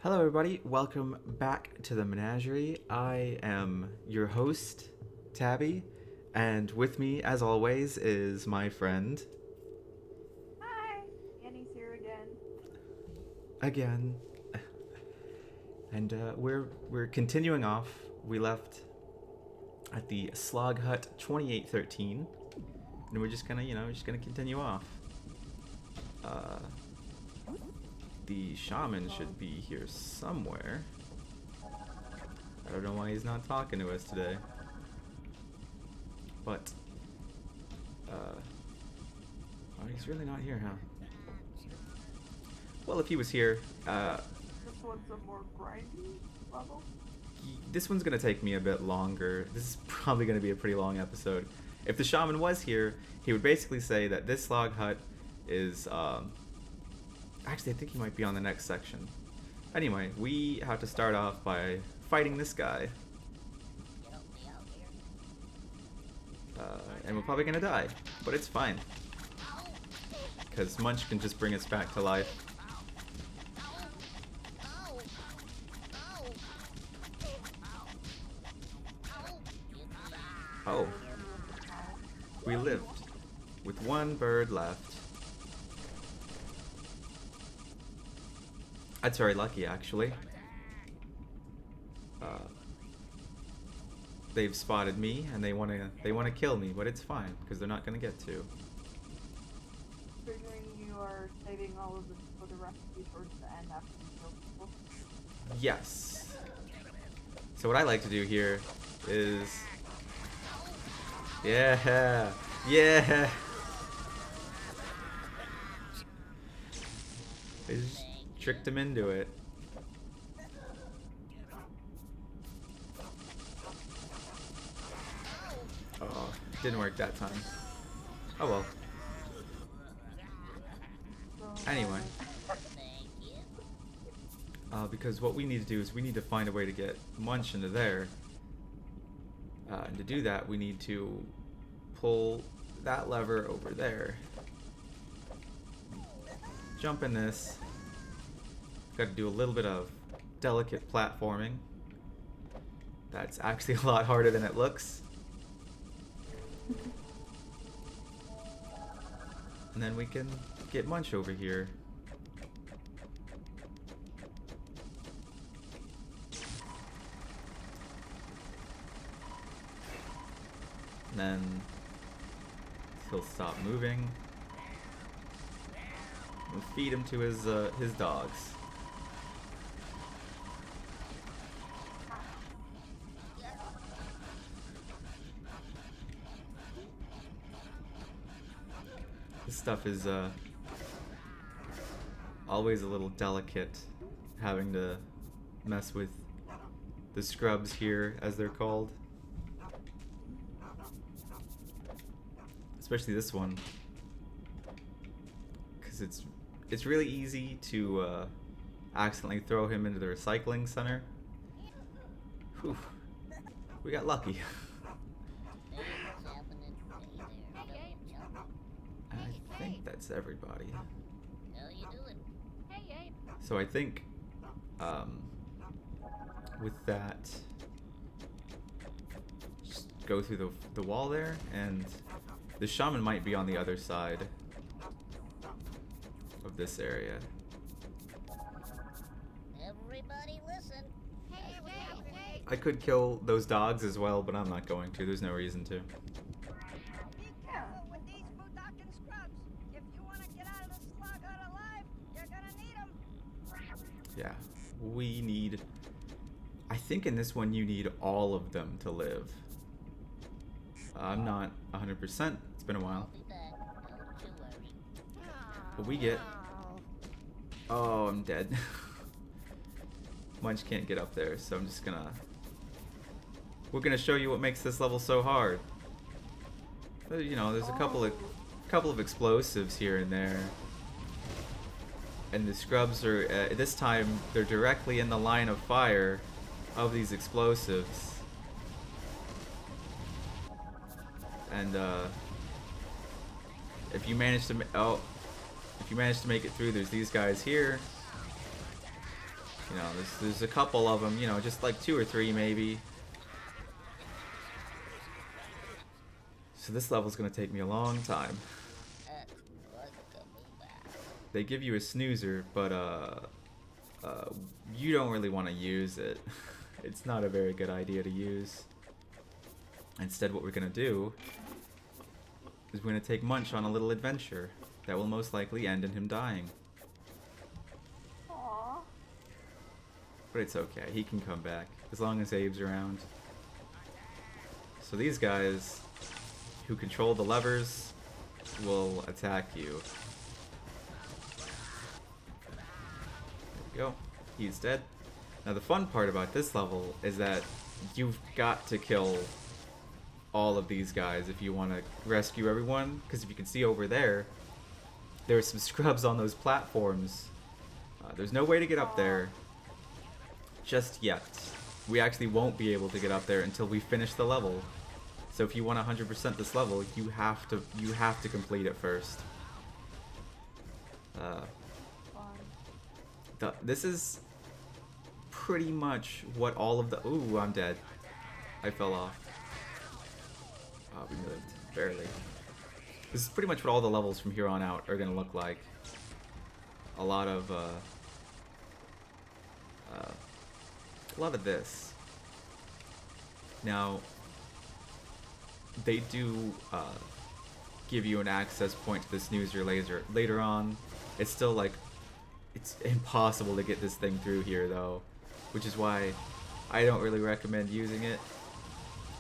Hello, everybody. Welcome back to the menagerie. I am your host, Tabby, and with me, as always, is my friend. Hi, Annie's here again. Again. And we're continuing off. We left at the Sloghut 2813, and we're just gonna continue off. The shaman should be here somewhere. I don't know why he's not talking to us today. But, oh, he's really not here, huh? Well, if he was here, This one's a more grindy level. this one's gonna take me a bit longer. This is probably gonna be a pretty long episode. If the shaman was here, he would basically say that this Sloghut is, actually, I think he might be on the next section. Anyway, we have to start off by fighting this guy. And we're probably gonna die, but it's fine. Because Munch can just bring us back to life. Oh. We lived. With one bird left. That's very lucky, actually. They've spotted me, and they wanna kill me, but it's fine because they're not gonna get to. Figuring you are saving all of them for the recipe towards the end after you kill people. Yes. So what I like to do here is, yeah. I just tricked him into it. Oh, didn't work that time. Oh well. Anyway. Because what we need to do is we need to find a way to get Munch into there. And to do that, we need to pull that lever over there. Jump in this. Got to do a little bit of delicate platforming. That's actually a lot harder than it looks. And then we can get Munch over here. And then he'll stop moving. We'll feed him to his dogs. This stuff is always a little delicate, having to mess with the scrubs here, as they're called. Especially this one, because it's really easy to accidentally throw him into the recycling center. Whew, we got lucky. I think that's everybody. So I think with that, just go through the wall there, and the shaman might be on the other side of this area. Everybody listen. I could kill those dogs as well, but I'm not going to. There's no reason to. Be careful with these Budakin scrubs. If you want to get out of the Sloghut alive, you're gonna need them. Yeah, we need... I think in this one you need all of them to live. I'm not 100%. It's been a while. Be back. Don't you worry. But we get... Oh, I'm dead. Munch can't get up there, so I'm just gonna... We're gonna show you what makes this level so hard. You know, there's a couple of explosives here and there. And the scrubs are, this time, they're directly in the line of fire of these explosives. And, if you manage to, if you manage to make it through, there's these guys here. You know, there's a couple of them, you know, just like 2 or 3 maybe. So this level's gonna take me a long time. They give you a snoozer, but you don't really want to use it. It's not a very good idea to use. Instead, what we're gonna do is we're gonna take Munch on a little adventure that will most likely end in him dying. Aww. But it's okay, he can come back as long as Abe's around. So these guys who control the levers will attack you. There we go. He's dead. Now the fun part about this level is that you've got to kill all of these guys if you want to rescue everyone, because if you can see over there, there's some scrubs on those platforms. There's no way to get up there just yet. We actually won't be able to get up there until we finish the level. So if you want 100% this level, you have to complete it first. This is pretty much what all of the... Ooh, I'm dead. I fell off. Oh, we lived. Barely. This is pretty much what all the levels from here on out are going to look like. A lot of this. Now, they do give you an access point to the snoozer later on. It's still like, it's impossible to get this thing through here though, which is why I don't really recommend using it.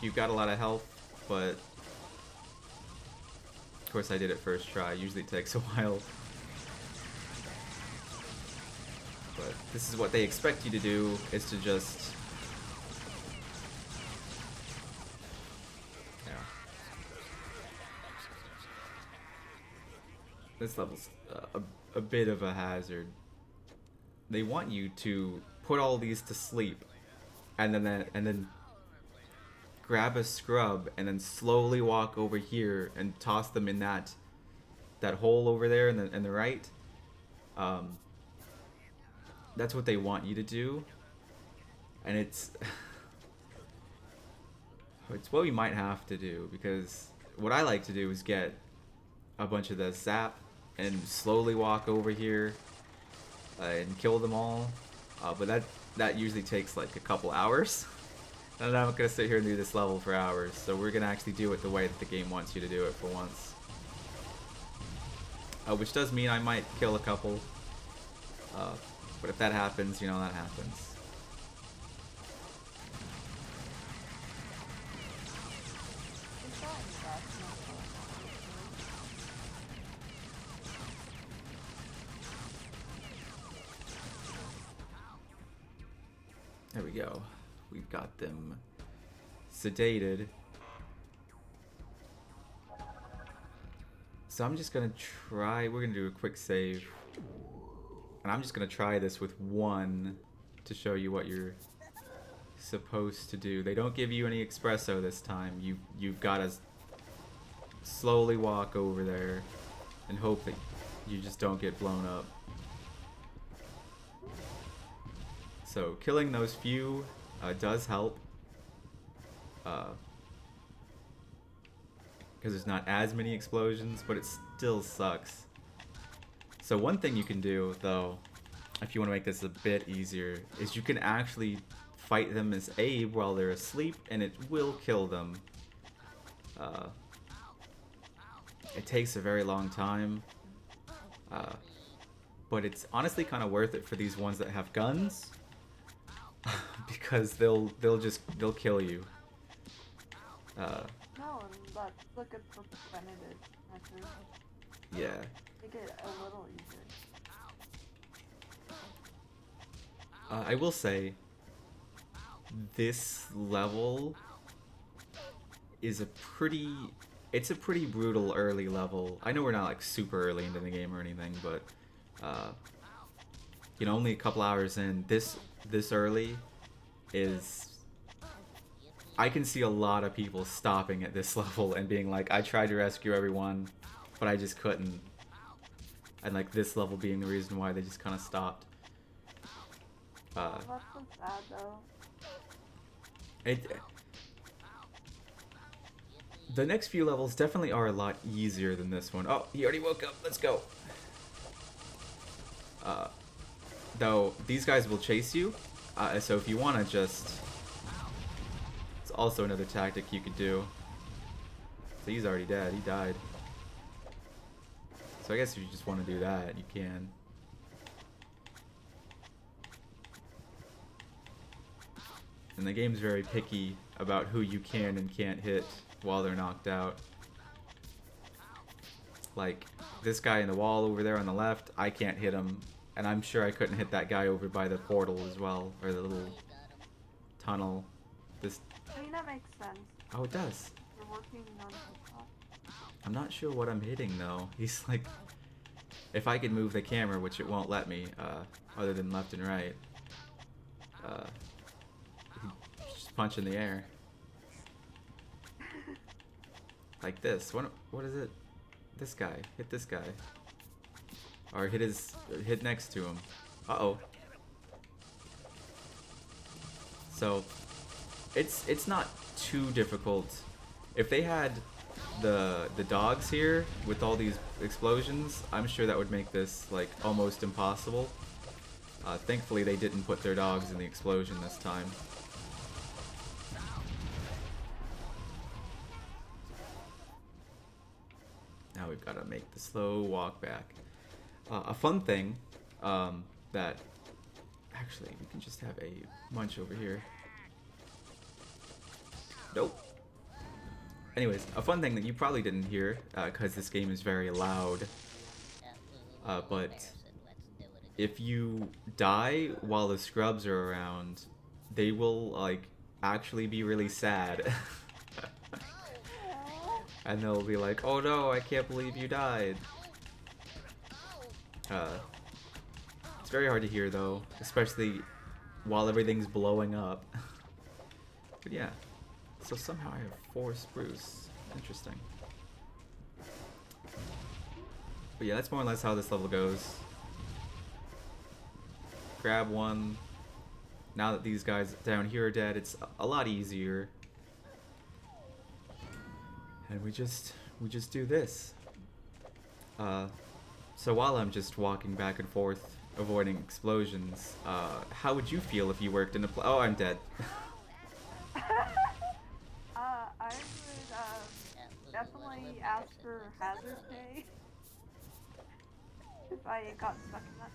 You've got a lot of health, but of course I did it first try. Usually it takes a while. But this is what they expect you to do, is to just... Yeah. This level's a bit of a hazard. They want you to put all these to sleep, and then grab a scrub, and then slowly walk over here and toss them in that hole over there in the right. That's what they want you to do, and it's what we might have to do, because what I like to do is get a bunch of the zap and slowly walk over here and kill them all, but that usually takes like a couple hours, and I'm not gonna sit here and do this level for hours. So we're gonna actually do it the way that the game wants you to do it for once, which does mean I might kill a couple. But if that happens, you know, that happens. There we go. We've got them sedated. So I'm just gonna try, we're gonna do a quick save. And I'm just gonna try this with one to show you what you're supposed to do. They don't give you any espresso this time. You've got to slowly walk over there and hope that you just don't get blown up. So killing those few does help, because there's not as many explosions, but it still sucks. So one thing you can do, though, if you want to make this a bit easier, is you can actually fight them as Abe while they're asleep, and it will kill them. It takes a very long time, but it's honestly kind of worth it for these ones that have guns, because they'll kill you. No, and that's like a preventative measure. Yeah. Make it a little easier. I will say, this level is it's a pretty brutal early level. I know we're not like super early into the game or anything, but you know, only a couple hours in, this early is... I can see a lot of people stopping at this level and being like, I tried to rescue everyone, but I just couldn't. And like this level being the reason why they just kind of stopped. Uh, That's so sad though. it The next few levels definitely are a lot easier than this one. Oh, he already woke up. Let's go. Though these guys will chase you, so if you want to just, it's also another tactic you could do. So he's already dead. He died. So I guess if you just want to do that, you can. And the game's very picky about who you can and can't hit while they're knocked out. Like, this guy in the wall over there on the left, I can't hit him. And I'm sure I couldn't hit that guy over by the portal as well, or the little tunnel. This. I mean, that makes sense. Oh, it does. You're working on the I'm not sure what I'm hitting though. He's like, if I could move the camera, which it won't let me, other than left and right, just punch in the air. Like this. What is it? This guy. Hit this guy. Or hit next to him. Uh-oh. So, it's not too difficult. If they had the dogs here with all these explosions, I'm sure that would make this like almost impossible. Thankfully they didn't put their dogs in the explosion this time. Now we've got to make the slow walk back. A fun thing that actually we can just have a Munch over here. Nope. Anyways, a fun thing that you probably didn't hear, because this game is very loud, but if you die while the scrubs are around, they will, like, actually be really sad. And they'll be like, oh no, I can't believe you died. It's very hard to hear though, especially while everything's blowing up. But yeah. So somehow I have 4 spruce. Interesting. But yeah, that's more or less how this level goes. Grab one. Now that these guys down here are dead, it's a lot easier. And we just do this. So while I'm just walking back and forth, avoiding explosions, how would you feel if you worked in a oh, I'm dead. I would definitely ask for hazard pay if I got stuck in that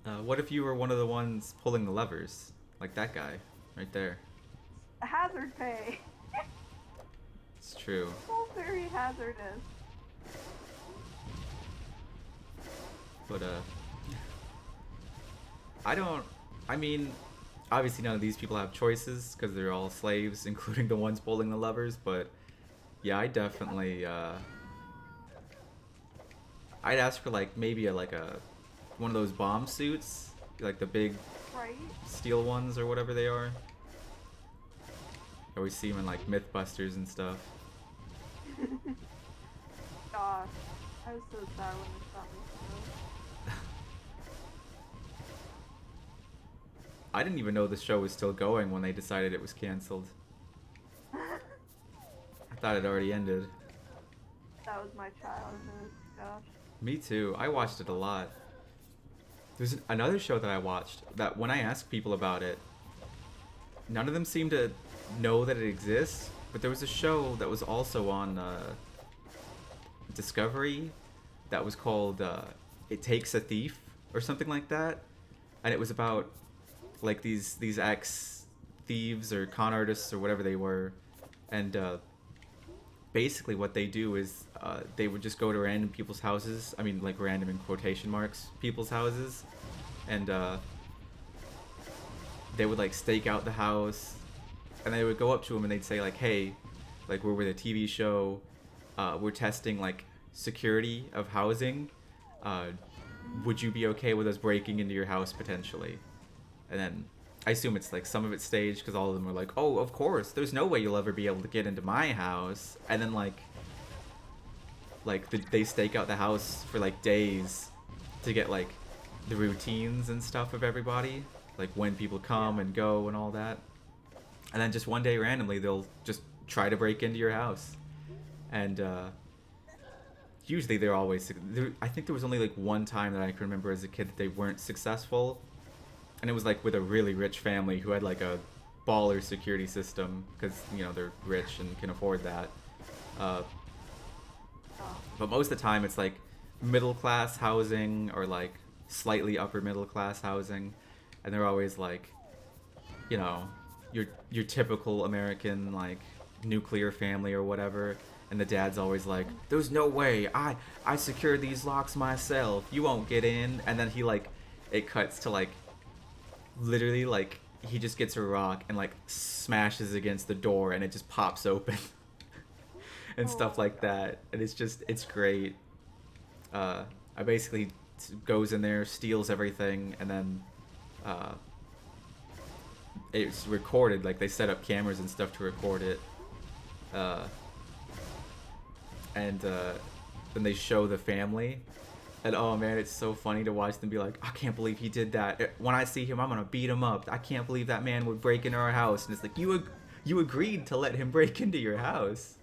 situation. What if you were one of the ones pulling the levers? Like that guy, right there. Hazard pay. It's true. So very hazardous. But, I mean, obviously none of these people have choices, because they're all slaves, including the ones pulling the levers, but, yeah, I definitely, I'd ask for, like, maybe one of those bomb suits, like the big Right? steel ones, or whatever they are. I always see them in, like, Mythbusters and stuff. Gosh, I was so sad when they shot me. I didn't even know the show was still going when they decided it was canceled. I thought it already ended. That was my childhood. Gosh. Me too. I watched it a lot. There's another show that I watched that when I asked people about it, none of them seem to know that it exists, but there was a show that was also on Discovery that was called It Takes a Thief or something like that, and it was about like these ex-thieves or con artists or whatever they were, and basically what they do is they would just go to random people's houses, I mean like random in quotation marks, people's houses, and they would like stake out the house, and they would go up to them and they'd say like, hey, like we're with a TV show, we're testing like security of housing, would you be okay with us breaking into your house potentially? And then I assume it's like some of it's staged because all of them are like, oh, of course, there's no way you'll ever be able to get into my house. And then they stake out the house for like days to get like the routines and stuff of everybody, like when people come and go and all that. And then just one day randomly they'll just try to break into your house. And usually they're always I think there was only like one time that I can remember as a kid that they weren't successful. And it was like with a really rich family who had like a baller security system because, you know, they're rich and can afford that. But most of the time it's like middle class housing or like slightly upper middle class housing, and they're always like, you know, your typical American like nuclear family or whatever, and the dad's always like, there's no way, I secured these locks myself, you won't get in. And then he like, it cuts to like literally like he just gets a rock and like smashes against the door and it just pops open. And stuff like that, and it's great. I basically goes in there, steals everything, and then it's recorded. Like they set up cameras and stuff to record it, and then they show the family, and oh man, it's so funny to watch them be like, I can't believe he did that. When I see him, I'm gonna beat him up. I can't believe that man would break into our house. And it's like, you agreed to let him break into your house.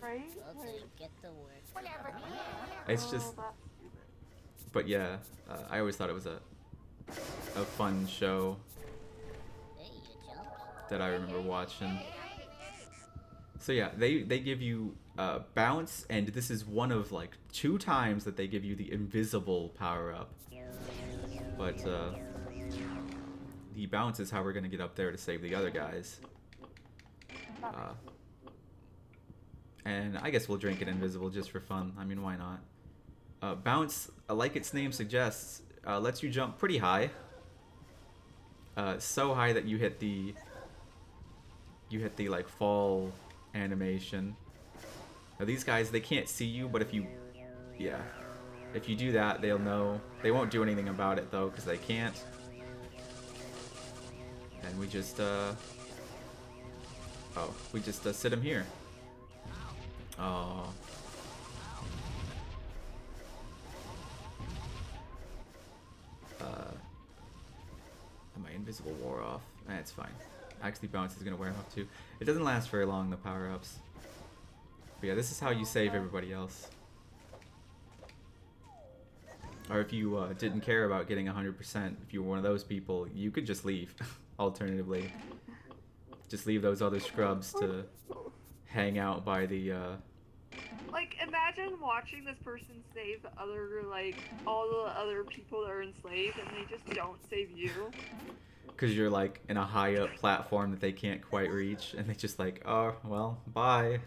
Right? It's just, but yeah, I always thought it was a fun show that I remember watching. So yeah, they give you bounce, and this is one of like 2 times that they give you the invisible power up. But the bounce is how we're gonna get up there to save the other guys. And I guess we'll drink it invisible just for fun. I mean, why not? Bounce, like its name suggests, lets you jump pretty high. So high that you hit the like fall animation. Now these guys, they can't see you, but if you do that, they'll know. They won't do anything about it though, because they can't. And we just sit them here. Oh. My invisible wore off. It's fine. Actually, bounce is gonna wear off too. It doesn't last very long, the power-ups. But yeah, this is how you save everybody else. Or if you didn't care about getting 100%, if you were one of those people, you could just leave. Alternatively, just leave those other scrubs to hang out by the Like, imagine watching this person save the other, like, all the other people that are enslaved, and they just don't save you. because you're like in a high up platform that they can't quite reach, and they just like, oh well, bye.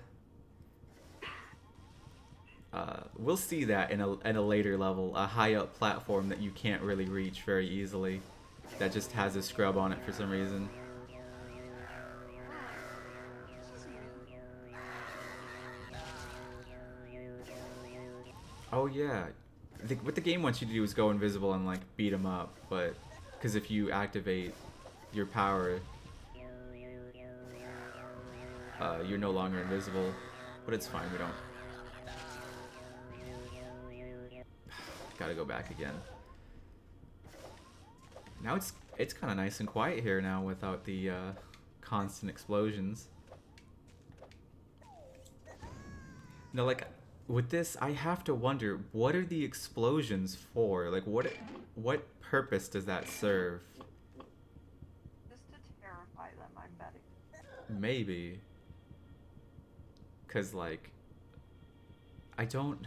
We'll see that in a later level, a high up platform that you can't really reach very easily, that just has a scrub on it for some reason. Oh yeah, what the game wants you to do is go invisible and like beat them up, but because if you activate your power, you're no longer invisible. But it's fine, we don't. Gotta go back again. Now it's kind of nice and quiet here now without the constant explosions. No, like with this, I have to wonder, what are the explosions for? Like, what purpose does that serve? Just to terrify them, I'm betting. Maybe. Cause like, I don't.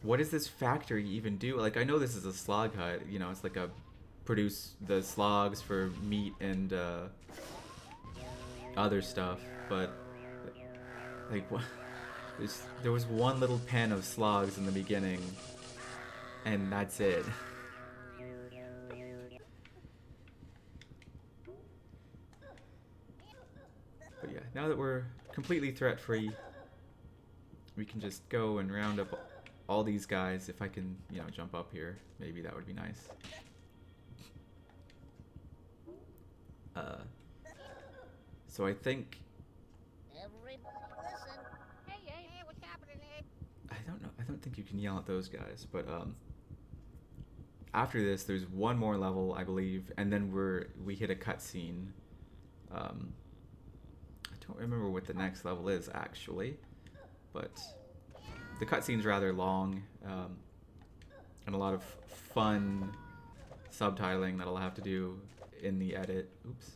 What does this factory even do? Like, I know this is a Sloghut, you know, it's like a produce the slogs for meat and other stuff, but like what? There was one little pen of slogs in the beginning, and that's it. But yeah, now that we're completely threat-free, we can just go and round up all these guys. If I can, you know, jump up here, maybe that would be nice. So I think... I don't know. I don't think you can yell at those guys, but after this, there's one more level, I believe, and then we hit a cutscene. I don't remember what the next level is actually, but the cutscene's rather long, and a lot of fun subtitling that I'll have to do in the edit. Oops.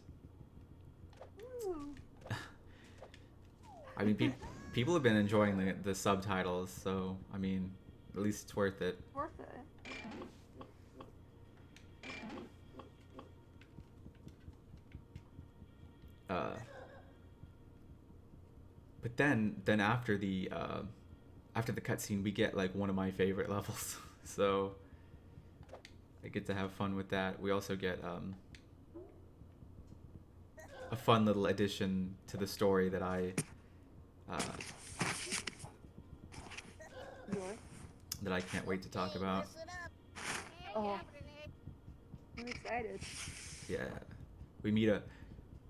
I mean, people have been enjoying the subtitles, so I mean, at least it's worth it. Worth it. But then after the cutscene, we get like one of my favorite levels. So I get to have fun with that. We also get a fun little addition to the story that I can't wait to talk about. Oh, I'm excited. Yeah, we meet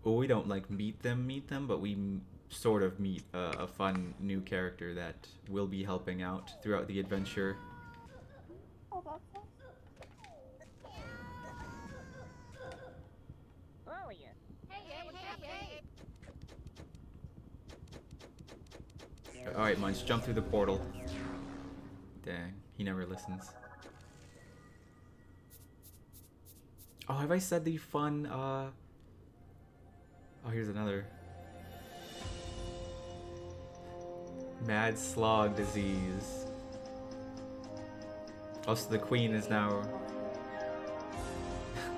we don't like meet them, but we sort of meet a fun new character that will be helping out throughout the adventure. Oh, that's awesome. Alright, Munch, jump through the portal. Dang, he never listens. Oh, have I said the fun, Oh, here's another. Mad slog disease. Also, the queen is now...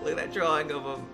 Look at that drawing of him.